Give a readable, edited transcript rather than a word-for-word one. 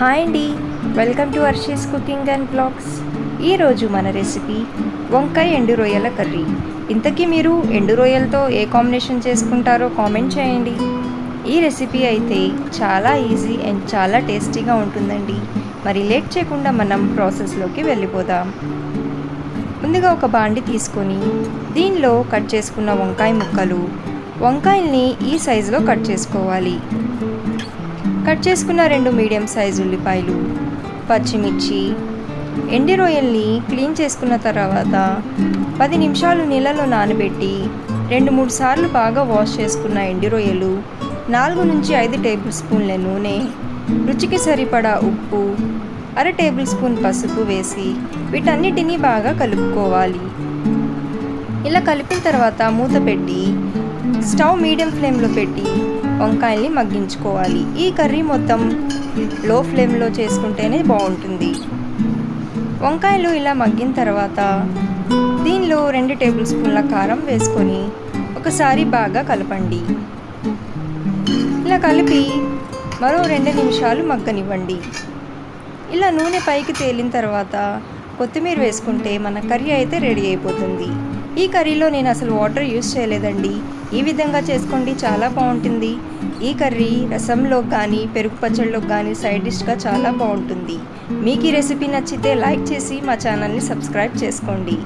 Hi అండి, welcome to Arshi's cooking and blogs. ఈరోజు మన రెసిపీ వంకాయ ఎండు రొయ్యల కర్రీ. ఇంతకీ మీరు ఎండు రొయ్యలతో ఏ కాంబినేషన్ చేసుకుంటారో కామెంట్ చేయండి. ఈ రెసిపీ అయితే చాలా ఈజీ అండ్ చాలా టేస్టీగా ఉంటుందండి. మరి లేట్ చేయకుండా మనం ప్రాసెస్లోకి వెళ్ళిపోదాం. ముందుగా ఒక బాండి తీసుకొని దీనిలో కట్ చేసుకున్న వంకాయ ముక్కలు, వంకాయల్ని ఈ సైజులో కట్ చేసుకోవాలి. కట్ చేసుకున్న 2 మీడియం సైజు ఉల్లిపాయలు, పచ్చిమిర్చి, ఎండి రొయ్యల్ని క్లీన్ చేసుకున్న తర్వాత 10 నిమిషాలు నీళ్ళలో నానబెట్టి 2-3 సార్లు బాగా వాష్ చేసుకున్న ఎండి రొయ్యలు, 4 నుంచి 5 టేబుల్ స్పూన్ల నూనె, రుచికి సరిపడా ఉప్పు, 1/2 టేబుల్ స్పూన్ పసుపు వేసి వీటన్నిటినీ బాగా కలుపుకోవాలి. ఇలా కలిపిన తర్వాత మూత పెట్టి స్టవ్ మీడియం ఫ్లేమ్లో పెట్టి వంకాయల్ని మగ్గించుకోవాలి. ఈ కర్రీ మొత్తం లో ఫ్లేమ్లో చేసుకుంటేనే బాగుంటుంది. వంకాయలు ఇలా మగ్గిన తర్వాత దీనిలో 2 టేబుల్ స్పూన్ల కారం వేసుకొని ఒకసారి బాగా కలపండి. ఇలా కలిపి మరో 2 నిమిషాలు మగ్గనివ్వండి. ఇలా నూనె పైకి తేలిన తర్వాత కొత్తిమీర వేసుకుంటే మన కర్రీ అయితే రెడీ అయిపోతుంది. ఈ కర్రీలో నేను అసలు వాటర్ యూస్ చేయలేదండి. ఈ విధంగా చేసుకోండి, చాలా బాగుంటుంది. ఈ కర్రీ రసంలోకి కానీ పెరుగు పచ్చళ్ళలోకి కానీ సైడ్ డిష్గా చాలా బాగుంటుంది. మీకు ఈ రెసిపీ నచ్చితే లైక్ చేసి మా ఛానల్ని సబ్స్క్రైబ్ చేసుకోండి.